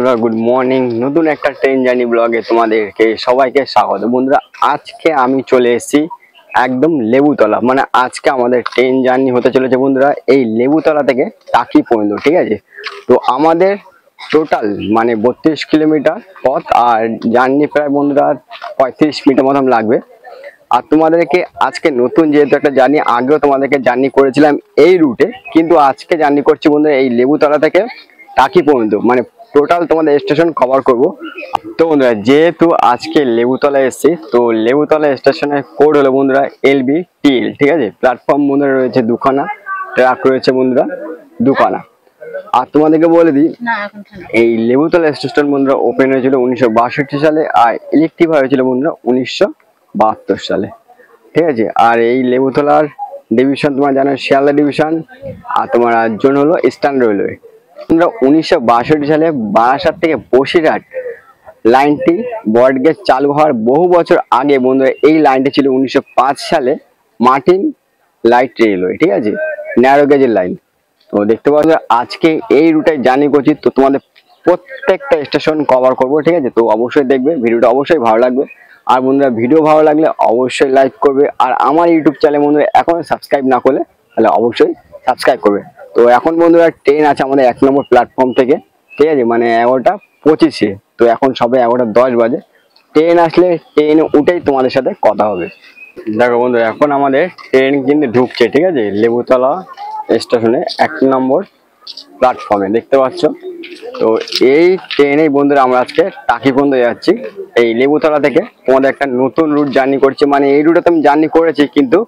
বন্ধুরা good morning. নতুন একটা ট্রেন জার্নি ব্লগে তোমাদেরকে সবাইকে স্বাগত। বন্ধুরা আজকে আমি চলে এসেছি একদম লেবুতলা, মানে আজকে আমাদের ট্রেন জার্নি হতে চলেছে বন্ধুরা এই লেবুতলা থেকে টাকি পর্যন্ত, ঠিক আছে। তো আমাদের টোটাল মানে 32 কিলোমিটার পথ আর জার্নি প্রায় বন্ধুরা 35 মিনিটের মতন লাগবে। আর তোমাদেরকে আজকে নতুন যেহেতু একটা জার্নি, আগেও তোমাদেরকে জার্নি করেছিলাম এই রুটে, কিন্তু আজকে জার্নি করছি বন্ধুরা এই লেবুতলা থেকে টাকি পর্যন্ত, মানে টোটাল তোমাদের স্টেশন কভার করব। তো বন্ধুরা যেহেতু আজকে লেবুতলা এসেছি, তো লেবুতলা স্টেশনের কোড হলো বন্ধুরা LBTL, ঠিক আছে। প্ল্যাটফর্ম বন্ধুরা রয়েছে দুখানা, ট্র্যাক রয়েছে বন্ধুরা দুখানা। আর তোমাদেরকে বলে দিই এই লেবুতলা স্টেশন বন্ধুরা ওপেন হয়েছিল 1962 সালে, আর ইলেকট্রিক হয়েছিল বন্ধুরা 1972 সালে, ঠিক আছে। আর এই লেবুতলার ডিভিশন তোমার জানো শিয়ালদা ডিভিশন, আর তোমার জন্য হলো ইস্টার্ন রেলওয়ে। 1962 সালে বারাসাত থেকে বসিরহাট লাইনটি ব্রডগেজ চালু হওয়ার বহু বছর আগে বন্ধুরা এই লাইনটি ছিল 1905 সালে মার্টিন লাইট রেলওয়ে, ঠিক আছে, ন্যারো গেজের লাইন। তো দেখতে পাচ্ছ আজকে এই রুটে জার্নি করছি, তো তোমাদের প্রত্যেকটা স্টেশন কভার করবো, ঠিক আছে। তো অবশ্যই দেখবে ভিডিওটা, অবশ্যই ভালো লাগবে। আর বন্ধুরা ভিডিও ভালো লাগলে অবশ্যই লাইক করবে, আর আমার ইউটিউব চ্যানেল বন্ধুরা এখন সাবস্ক্রাইব না করলে তাহলে অবশ্যই সাবস্ক্রাইব করবে। তো এখন বন্ধুরা ট্রেন আছে আমাদের 1 নম্বর প্ল্যাটফর্ম থেকে, ঠিক আছে, মানে 11:25। তো এখন সবে 11:10 বাজে। ট্রেন আসলে ট্রেনে উঠেই তোমাদের সাথে কথা হবে। দেখো বন্ধুরা এখন আমাদের ট্রেন কিন্তু ঢুকছে, ঠিক আছে, লেবুতলা স্টেশনে 1 নম্বর প্ল্যাটফর্মে দেখতে পাচ্ছ। তো এই ট্রেনেই বন্ধুরা আমরা আজকে টাকি পর্যন্ত যাচ্ছি এই লেবুতলা থেকে। তোমাদের একটা নতুন রুট জার্নি করছি, মানে এই রুটে আমি জার্নি করেছি কিন্তু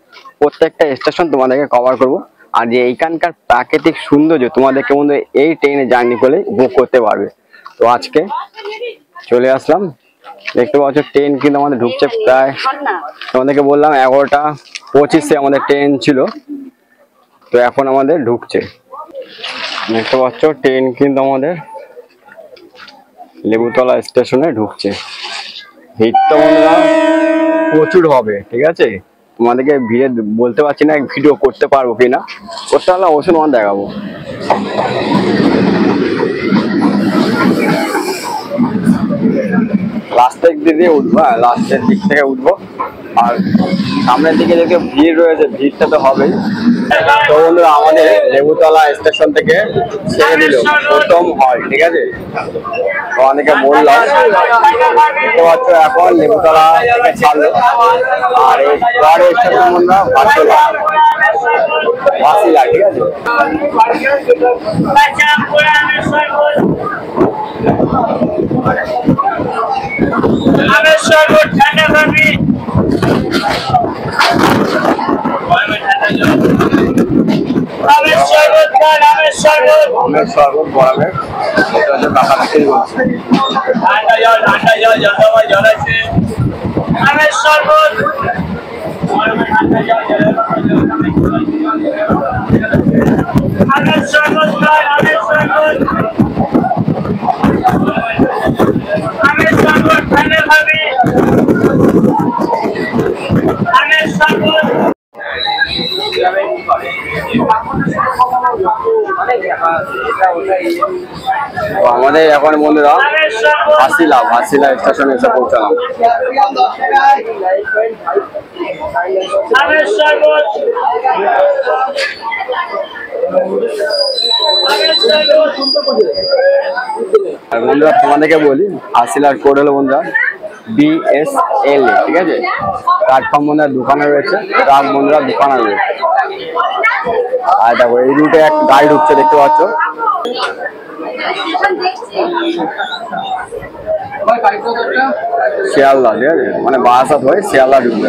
প্রত্যেকটা স্টেশন তোমাদেরকে কভার করব। আর যে এইখানকার প্রাকৃতিক সৌন্দর্য তোমাদেরকে বন্ধু এই ট্রেনে জার্নি করলে উপভোগ করতে পারবে। তো আজকে চলে আসলাম, দেখতে পাচ্ছ ট্রেন কিন্তু আমাদের ঢুকছে প্রায়, তোমাদেরকে বললাম 11:25 আমাদের ট্রেন ছিল, তো এখন আমাদের ঢুকছে। দেখতে পাচ্ছ ট্রেন কিন্তু আমাদের লেবুতলা স্টেশনে ঢুকছে। ভিড়টা বন্ধুরা প্রচুর হবে, ঠিক আছে। তোমাদেরকে ভিড়ে বলতে পারছি না ভিডিও করতে পারবো কিনা, করতে পারলে অবশ্যই তোমার দেখাবো। লাস্টের দিক দিয়ে উঠবো, হ্যাঁ লাস্টের দিক থেকে উঠবো। আর সামনের দিকে দেখে ভিড় রয়েছে, ভিড়টা তো হবেই। তো বন্ধুরা আমাদের লেবুতলা স্টেশন থেকে ছেড়ে দিল প্রথম হয়, ঠিক আছে। তোমাদেরকে বললাম দেখতে পাচ্ছ এখন লেবুতলা থেকে ছাড়লো। আর এই পরের স্টেশন বন্ধুরা ভাসিলা, ঠিক আছে। আমাদের এখন বন্ধুরা ভাসিলা স্টেশনে এসে পৌঁছালাম। আর বন্ধুরা তোমাদেরকে বলি ভাসিলার কোড হলো বন্ধুরা BSL, ঠিক আছে। প্ল্যাটফর্ম বন্ধুরা দোকানে রয়েছে, ট্রাক বন্ধুরা দোকানে রয়েছে। আর দেখো এই রুটে এক গাড়ি ঢুকছে, দেখতে পাচ্ছ। শিয়ালদা, ঠিক আছে, মানে বারাসাত হয়ে শিয়ালদা ঢুকবে।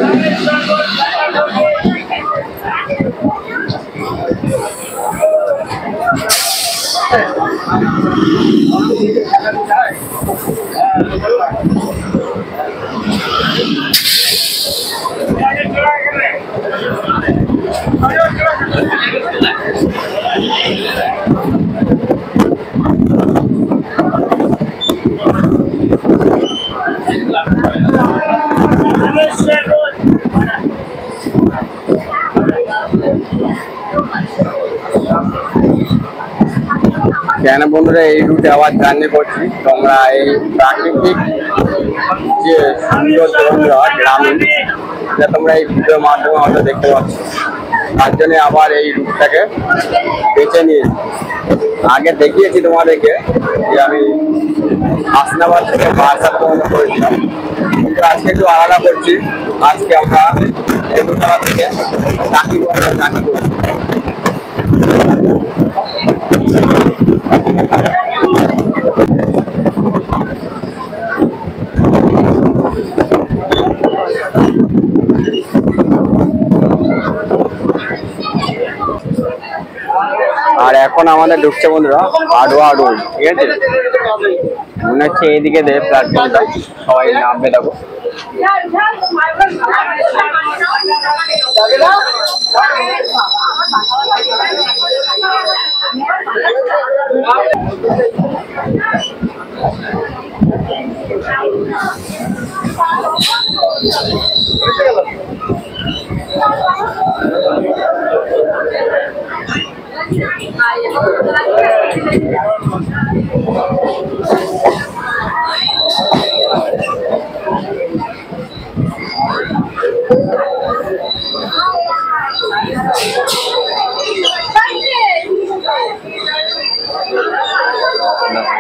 কেন বন্ধুরা এই রুটে আবার জার্নি করছি, তোমরা এই প্রাকৃতিক যে সুন্দর বন্ধুরা গ্রামীণ, এটা তোমরা এই ভিডিওর মাধ্যমে হয়তো দেখতে পাচ্ছ। তার জন্য আবার এই রুটটাকে বেছে নিয়েছি। আগে দেখিয়েছি তোমাদেরকে যে আমি হাসনাবাদ থেকে বারাসাত পর্যন্ত করেছিলাম, কিন্তু আজকে একটু আলাদা করছি। আজকে আমরা লেবুতলা থেকে টাকি করছি। আর এখন আমাদের ঢুকছে বন্ধুরা হাডোয়া রোড, ঠিক আছে? মনে হচ্ছে এইদিকে দেবে প্ল্যাটফর্মটা, সবাই নামবে। দেখো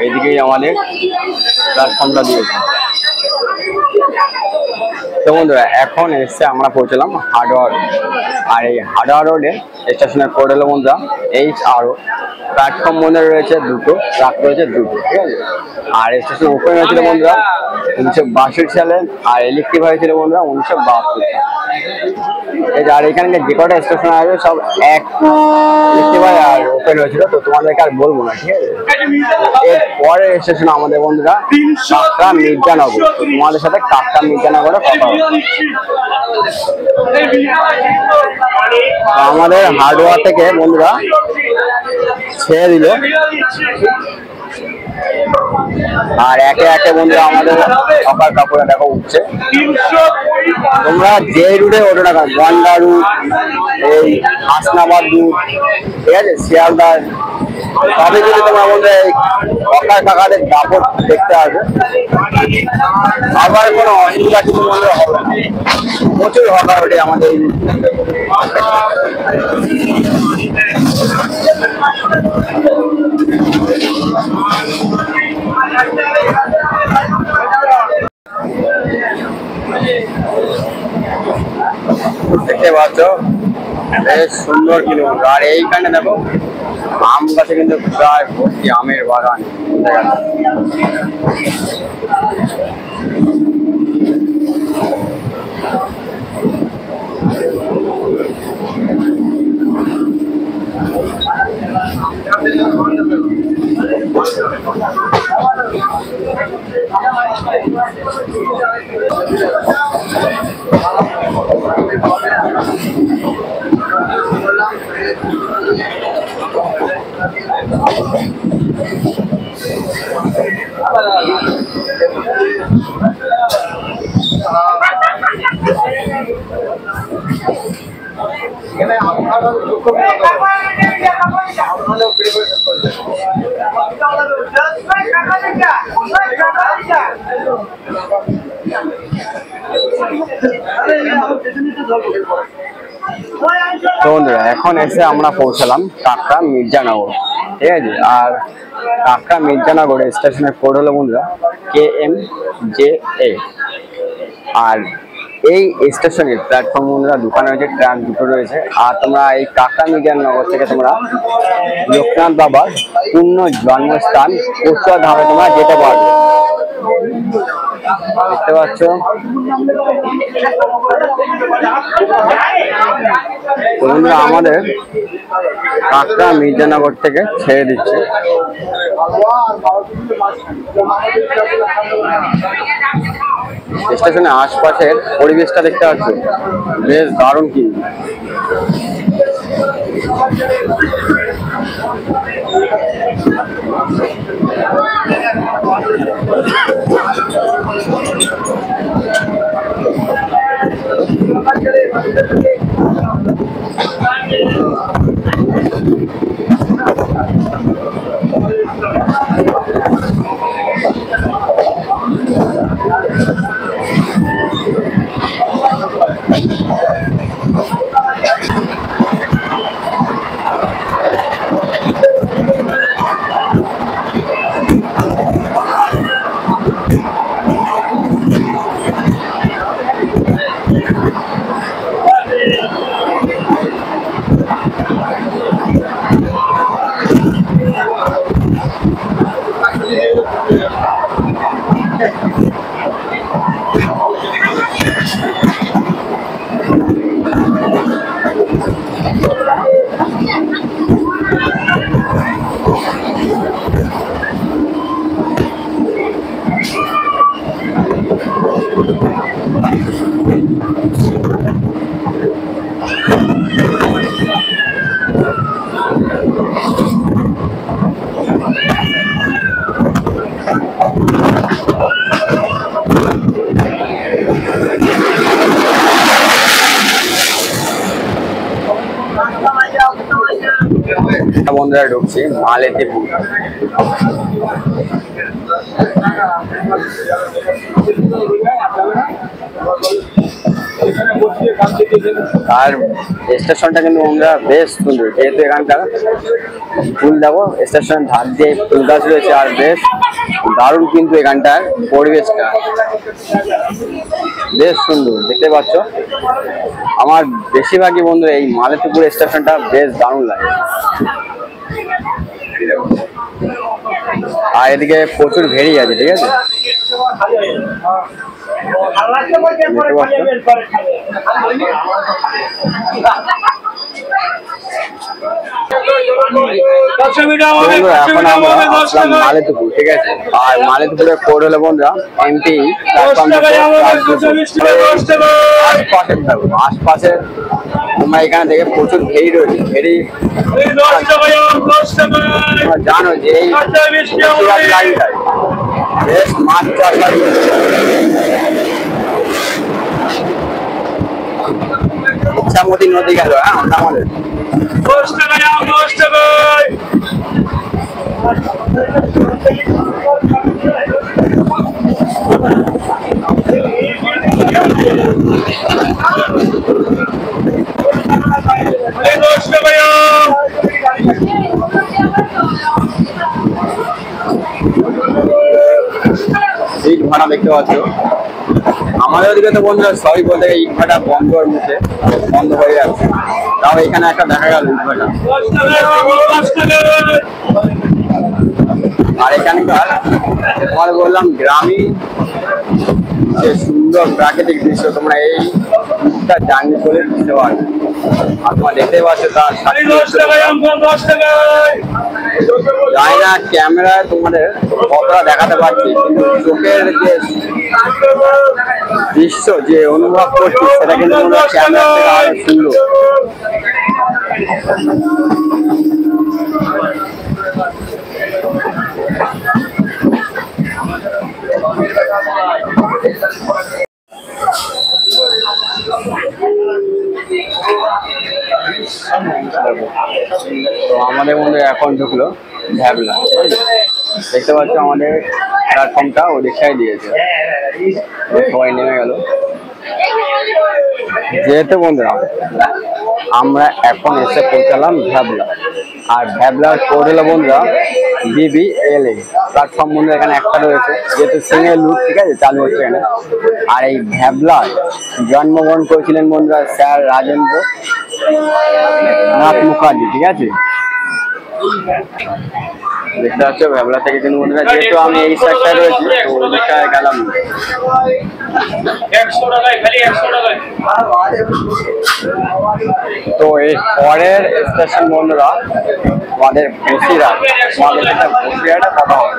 এইদিকেই আমাদের প্ল্যাটফর্মটা দিয়েছে। তো বন্ধুরা এখন এসছে আমরা পৌঁছলাম হাডোয়া রোড। আর এই হাডোয়া রোডে স্টেশনের কোড হলো বন্ধুরা HR। প্ল্যাটফর্ম মধ্যে রয়েছে দুটো, ট্রাক রয়েছে দুটো, ঠিক আছে? আর স্টেশন ওপেন হয়েছিল বন্ধুরা 1962 সালে, আর ইলেকট্রিক হয়েছিল বন্ধুরা 1972 সালে। আর এখানে যে কটা স্টেশন আসবে সব এক ইলেকট্রিক আর ওপেন হয়েছিল, তো তোমাদেরকে আর বলবো না, ঠিক আছে? এর পরের স্টেশন আমাদের বন্ধুরা কাকড়া মির্জানগর। তোমাদের সাথে কাকড়া মির্জানগরে কথা হবে। আমাদের হাডোয়া থেকে বন্ধুরা ছেড়ে দিল, আর একে একে বন্ধুরা আমাদের সকাল কাপড়ে দেখো উঠছে। তোমরা যে রুটে ওঠো না কেন, গন্ডা রুট, এই হাসনাবাদ রুট, ঠিক আছে, শিয়ালদার, তবে যদি তোমরা বলতে হকার কাকাদের দাপট দেখতে আসবে, আবার কোনো অসুবিধা কিছু মনে হবে না। প্রচুর হকার ওঠে আমাদের এই দেখতে পাচ্ছ, বেশ সুন্দর কিলোমিটার। আর এইখানে দেখো আম গাছে কিন্তু প্রায় ভর্তি আমের বাগান। তো বন্ধুরা এখন এসে আমরা পৌঁছালাম কাকড়া মির্জানগর, ঠিক আছে? আর কাকড়া মির্জানগর স্টেশনের কোড হলো বন্ধুরা KMJA। আর এই স্টেশনের প্ল্যাটফর্ম বন্ধুরা দোকান রয়েছে, ট্রাক দুটো রয়েছে। আর তোমরা এই কাকড়া মির্জানগর থেকে তোমরা লোকনাথ বাবার পূর্ণ জন্মস্থান কচুয়া ধামে তোমরা যেতে পারবে। দেখতে পাচ্ছ বন্ধুরা আমাদের কাকড়া মির্জানগর থেকে ছেড়ে দিচ্ছে। স্টেশনের আশপাশের পরিবেশটা দেখতে পাচ্ছ, বেশ দারুণ কি। বন্ধুরা ঢুকছি মালেতিপুর। আর স্টেশনটা কিন্তু বন্ধুরা বেশ সুন্দর, যেহেতু এখানকার ফুল দেখো স্টেশনের ধার দিয়ে ফুল গাছ রয়েছে, আর বেশ দারুণ কিন্তু এখানটার পরিবেশটা বেশ সুন্দর দেখতে পাচ্ছ। আমার বেশিরভাগই বন্ধু এই মালেতিপুর স্টেশনটা বেশ দারুণ লাগে। আর এদিকে প্রচুর ভেড়ি আছে, ঠিক আছে। এখন আমরা আসলাম মালেতিপুর, ঠিক আছে। আর মালেতিপুরের কোড হলো বন্ধুরা এমপি। আশপাশে তোমরা এখানে থেকে প্রচুর ভেড়ি রয়েছে। ভেড়ি জানো যে এই বেশ মাছ চাষ হয়। ইচ্ছামতি নদী গেল, হ্যাঁ আমাদের ইট ভাড়া দেখতে পাচ্ছ। আমাদের ওদিকে তো বন্ধুরা সবই বলতে ইট ভাটা বন্ধর মুখে বন্ধ হয়ে যাচ্ছে, তাও এখানে একটা দেখা গেল ইট ভাটা। আর এখানকার তোমার বললাম গ্রামীণ যে সুন্দর প্রাকৃতিক দৃশ্য তোমরা এই জার্নি করে বুঝতে পারবে। আর তোমার দেখতে পাচ্ছ তার জানি না ক্যামেরায় তোমাদের কতটা দেখাতে পারছি, কিন্তু চোখের যে দৃশ্য যে অনুভব করছি সেটা কিন্তু ক্যামেরা থেকে আরো সুন্দর। তো আমাদের মধ্যে এখন ঢুকলো ভ্যাবলা, দেখতে পাচ্ছ আমাদের প্ল্যাটফর্মটা ওদিকটাই দিয়েছে, সবাই নেমে গেল। যেহেতু বন্ধুরা আমরা এখন এসে পৌঁছালাম ভ্যাবলা, আর ভ্যাবলার কোড হলো বন্ধুরা BBLA। প্ল্যাটফর্ম বন্ধু এখানে একটা রয়েছে, যেহেতু সিঙ্গেল রুট, ঠিক আছে, চালু হচ্ছে এখানে। আর এই ভ্যাবলায় জন্মগ্রহণ করেছিলেন বন্ধুরা স্যার রাজেন্দ্র নাথ মুখার্জি, ঠিক আছে। দেখতে পাচ্ছ ভ্যাবলা থেকে কিন্তু বন্ধুরা, যেহেতু আমি এই সাইডটায় রয়েছি তো ওই দিকটায় গেলাম। তো এই পরের স্টেশন বন্ধুরা আমাদের বসিরহাট। আমাদের একটা বসিরহাটে কথা হবে।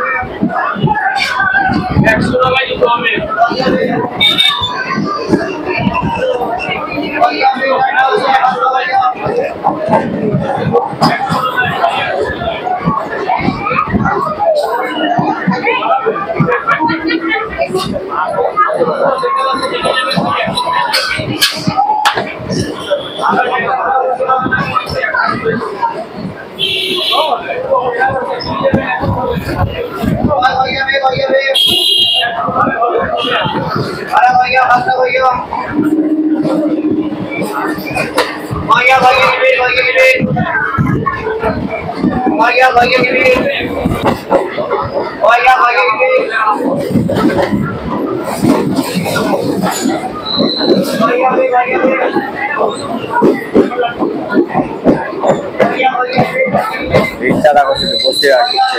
রিক্সাটা করছে বসে রাখছে।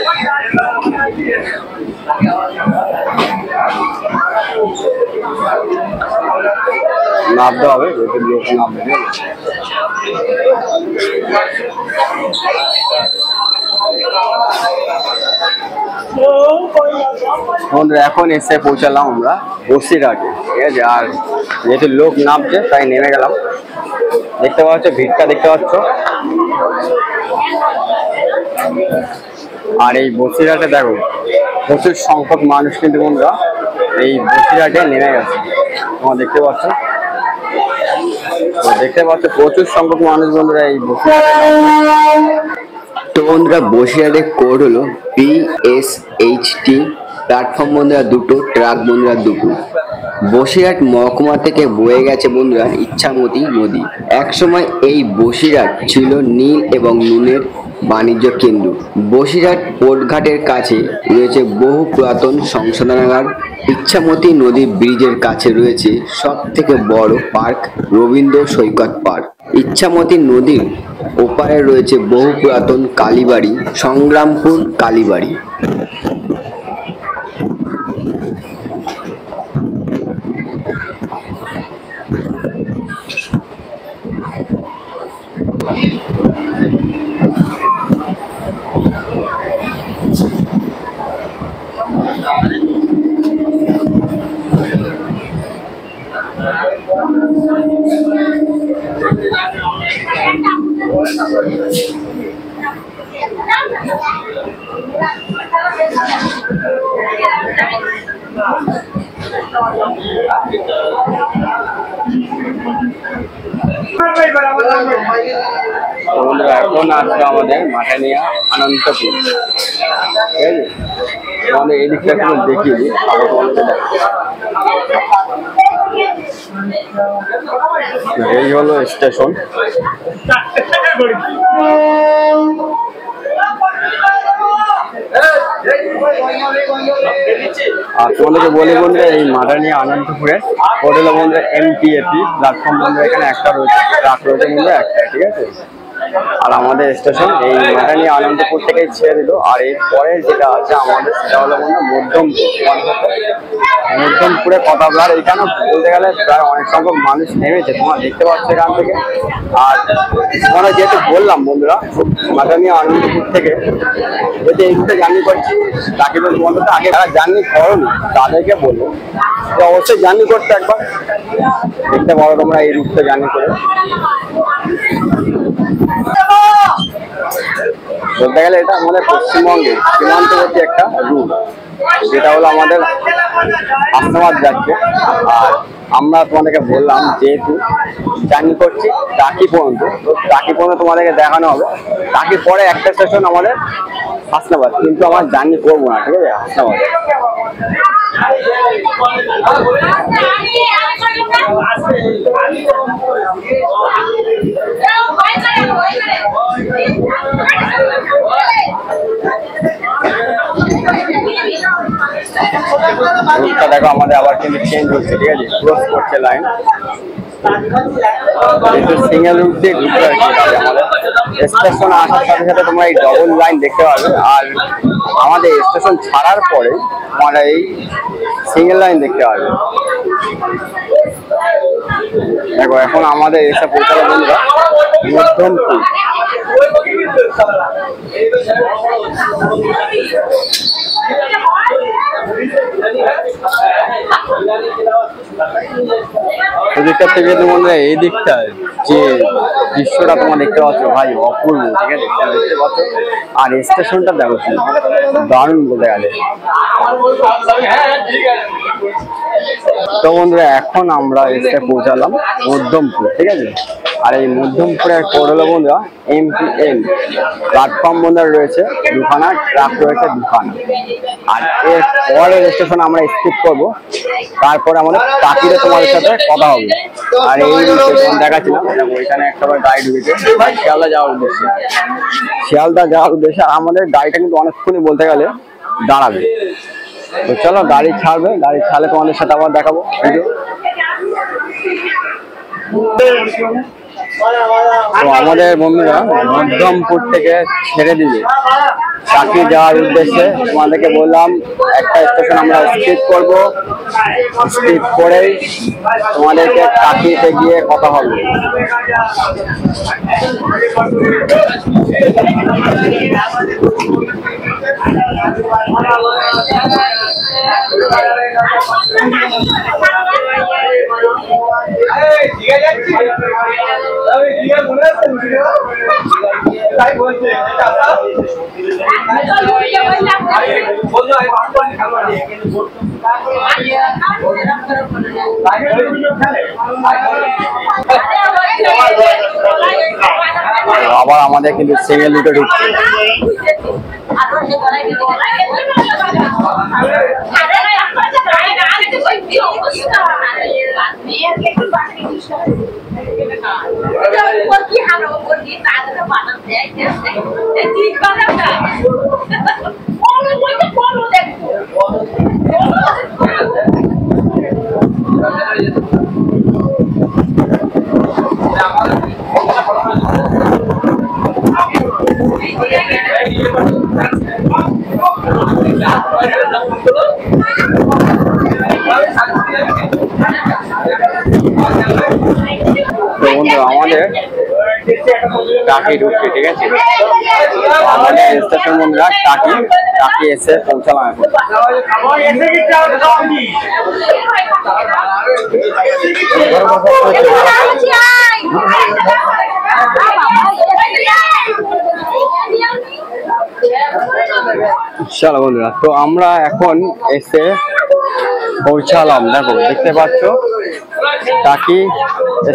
নামতে হবে, বন্ধুরা এখন এসে পৌঁছালাম আমরা বসিরহাটে, ঠিক আছে। আর যেহেতু লোক নামছে তাই নেমে গেলাম। দেখতে পাচ্ছ ভিড়টা, দেখতে পাচ্ছ। আর এই বসিরহাটে দেখো প্রচুর সংখ্যক মানুষ কিন্তু বন্ধুরা এই বসিরহাটে নেমে গেছে। তোমরা দেখতে পাচ্ছ, প্রচুর সংখ্যক মানুষ বন্ধুরা এই বসিরহাটে। তো বন্ধুরা বসিরহাটের কোড হলো PSHT, প্ল্যাটফর্ম বন্ধুরা দুটো, ট্রাক বন্ধুরা দুটো। বসিরহাট মহকুমা থেকে বয়ে গেছে বন্ধুরা ইচ্ছামতি নদী। একসময় এই বসিরহাট ছিল নীল এবং নুনের বাণিজ্য কেন্দ্র। বসিরহাট পোর্টঘাটের কাছে রয়েছে বহু পুরাতন সংশোধনাগার। ইচ্ছামতি নদীর ব্রিজের কাছে রয়েছে সব থেকে বড় পার্ক, রবীন্দ্র সৈকত পার্ক। ইচ্ছামতি নদীর ওপারে রয়েছে বহু পুরাতন কালীবাড়ি, সংগ্রামপুর কালীবাড়ি। এখন আসছে আমাদের মাঠানিয়া আনন্দপুর। ঠিক আছে, আমাদের এই দিকটা একটু দেখিয়ে দিই। এই হলো স্টেশন। আর তোমাদেরকে বলি বন্ধুরা, এই মাঠানিয়া আনন্দপুরে হোটেল বন্ধুরা MTAP প্ল্যাটফর্ম বন্ধুরা এখানে একটা রয়েছে, ট্রাক রয়েছে বন্ধুরা একটা। ঠিক আছে, আর আমাদের স্টেশন এই মাঠানিয়া আনন্দপুর থেকে ছেড়ে দিল। আর এরপরে যেটা আছে আমাদের সেটা হলো বন্ধুরা মধ্যমপুরে কথা বলার। এখানে বলতে গেলে প্রায় অনেক সংখ্যক মানুষ নেমেছে, তোমরা দেখতে পাচ্ছ এখান থেকে। আর তোমরা যেহেতু বললাম বন্ধুরা মাঠানিয়া আনন্দপুর থেকে যদি এই রুটে জার্নি করছি, তাকে যদি বন্ধুরা আগে যারা জার্নি করোনি তাদেরকে বলবো যে অবশ্যই জার্নি করতে একবার দেখতে পারো তোমরা এই রুটে জার্নি করে। বলতে গেলে এটা আমাদের পশ্চিমবঙ্গের সীমান্তবর্তী একটা রুট, যেটা হলো আমাদের হাসনাবাদ যাচ্ছে। আর আমরা তোমাদেরকে বললাম যেহেতু জার্নি করছি টাকি পর্যন্ত, তো টাকি পর্যন্ত তোমাদেরকে দেখানো হবে। টাকির পরে একটা স্টেশন আমাদের হাসনাবাদ, কিন্তু আমার জার্নি করবো না। ঠিক আছে, হাসনাবাদ রুটটা দেখো আমাদের আবার কিন্তু চেঞ্জ হচ্ছে। ঠিক আছে, ক্রস করছে লাইন, সিঙ্গেল রুট দিয়ে ঢুকতে আর কি আমাদের স্টেশন আসার সাথে সাথে তোমরা এই ডবল লাইন দেখতে পাবে। আর আমাদের স্টেশন ছাড়ার পরে তোমরা এই সিঙ্গেল লাইন দেখতে পাবে। দেখো এখন আমাদের এসে পৌঁছালো বন্ধুরা মধ্যমপুর। এদিকটা থেকে তোমরা এই দিকটায় যে দৃশ্যটা তোমরা দেখতে পাচ্ছ ভাই অপূর্ব। ঠিক আছে, দেখতে পাচ্ছ। আর স্টেশনটা দেখো দারুণ বলতে গেলে। তো বন্ধুরা এখন আমরা এসে পৌঁছালাম মধ্যমপুর। ঠিক আছে, আর এই মধ্যমপুরের কোড হলো বন্ধুরা MPN। প্ল্যাটফর্ম বন্ধুরা রয়েছে দুখানা, ট্রাক রয়েছে দুখানা। আর এর পরের স্টেশন আমরা স্কিপ করবো, তারপরে আমাদের টাকিতে তোমাদের সাথে কথা হবে। আর এই স্টেশন দেখাচ্ছিলাম, ওইখানে একটা গাড়ি ঢুকেছে শিয়ালদা যাওয়ার উদ্দেশ্যে। আর আমাদের গাড়িটা কিন্তু অনেকক্ষণই বলতে গেলে দাঁড়াবে। তো চলো গাড়ি ছাড়বে, গাড়ি ছাড়লে তোমাদের সাথে আবার দেখাবো ভিডিও। তো আমাদের বন্ধুরা মধ্যমপুর থেকে ছেড়ে দিবে টাকি যাওয়ার উদ্দেশ্যে। তোমাদেরকে বললাম একটা স্টেশন আমরা স্কিপ করবো, স্কিপ করেই তোমাদেরকে টাকিতে গিয়ে কথা হবে। আবার আমাদের কিন্তু সিঙ্গেল দুটো ঢুকছে। আমাদের টাকি ঢুকছে, ঠিক আছে, আমাদের স্টেশন বন্ধুরা টাকি টাকি এসে পৌঁছালাম। চলো বন্ধুরা, তো আমরা এখন এসে পৌঁছালাম। দেখো, দেখতে পাচ্ছ টাকি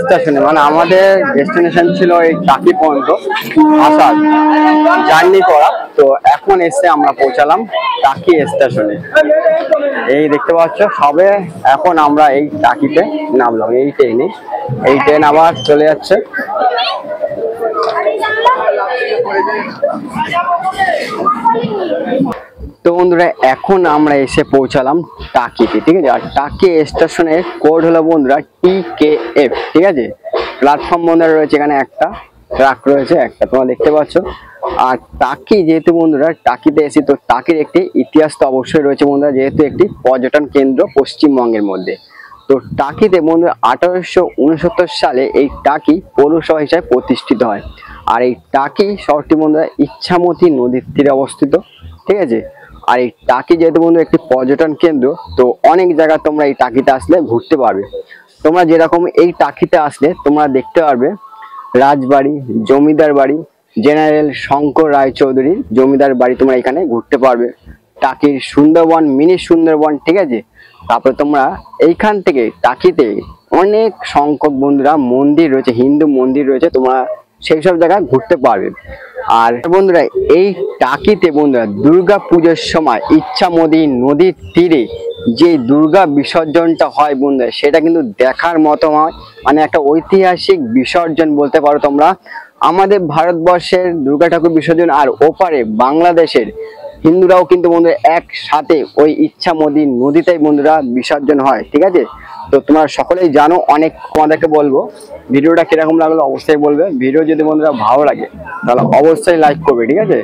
স্টেশনে, মানে আমাদের ডেস্টিনেশন ছিল এই টাকি পর্যন্ত আসার, জার্নি করা। তো এখন এসে আমরা পৌঁছালাম টাকি স্টেশনে। এই দেখতে পাচ্ছ সবে এখন আমরা এই টাকিতে নামলাম, এই ট্রেনে। এই ট্রেন আবার চলে যাচ্ছে। তো বন্ধুরা, এখন আমরা এসে পৌঁছালাম টাকিতে, ঠিক আছে। আর টাকি স্টেশনের কোড হলো বন্ধুরা TKF, ঠিক আছে। প্ল্যাটফর্ম বন্ধুরা রয়েছে এখানে, একটা ট্রাক রয়েছে একটা, তোমরা দেখতে পাচ্ছ। আর টাকি যেহেতু বন্ধুরা টাকিতে এসে, তো টাকির একটি ইতিহাস তো অবশ্যই রয়েছে বন্ধুরা, যেহেতু একটি পর্যটন কেন্দ্র পশ্চিমবঙ্গের মধ্যে। তো টাকিতে বন্ধুরা 1869 সালে এই টাকি পৌরসভা হিসাবে প্রতিষ্ঠিত হয়। আর এই টাকি শহরটি বন্ধুরা ইচ্ছামতি নদীর তীরে অবস্থিত, ঠিক আছে। আর এই টাকি যেহেতু বন্ধু একটি পর্যটন কেন্দ্র, তো অনেক জায়গা তোমরা এই টাকিতে আসলে ঘুরতে পারবে। তোমরা যেরকম এই টাকিতে আসলে তোমরা দেখতে পারবে রাজবাড়ি, জমিদার বাড়ি, জেনারেল শঙ্কর রায়চৌধুরীর জমিদার বাড়ি তোমরা এখানে ঘুরতে পারবে। টাকির সুন্দরবন, মিনি সুন্দরবন, ঠিক আছে। তারপরে তোমরা এইখান থেকে টাকিতে অনেক সংখ্যক বন্ধুরা মন্দির রয়েছে, হিন্দু মন্দির রয়েছে, তোমরা সেই সব জায়গায় ঘুরতে পারবে। আর বন্ধুরা এই টাকিতে বন্ধুরা দুর্গা পুজোর সময় ইচ্ছামতি নদীর তীরে যে দুর্গা বিসর্জনটা হয় বন্ধুরা, সেটা কিন্তু দেখার মতো হয়, মানে একটা ঐতিহাসিক বিসর্জন বলতে পারো তোমরা। আমাদের ভারতবর্ষের দুর্গা ঠাকুর বিসর্জন আর ওপারে বাংলাদেশের হিন্দুরাও কিন্তু বন্ধুরা একসাথে ওই ইচ্ছামতি নদীতেই বন্ধুরা বিসর্জন হয়, ঠিক আছে। তো তোমরা সকলেই জানো। অনেক তোমাদেরকে বলবো ভিডিওটা কিরকম লাগলো অবশ্যই বলবে। ভিডিও যদি বন্ধুরা ভালো লাগে তাহলে অবশ্যই লাইক করবে, ঠিক আছে।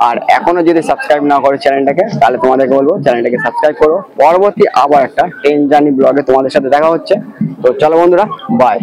আর এখনো যদি সাবস্ক্রাইব না করো চ্যানেলটাকে, তাহলে তোমাদেরকে বলবো চ্যানেলটাকে সাবস্ক্রাইব করো। পরবর্তী আবার একটা ট্রেন জার্নি ব্লগে তোমাদের সাথে দেখা হচ্ছে। তো চলো বন্ধুরা, বাই।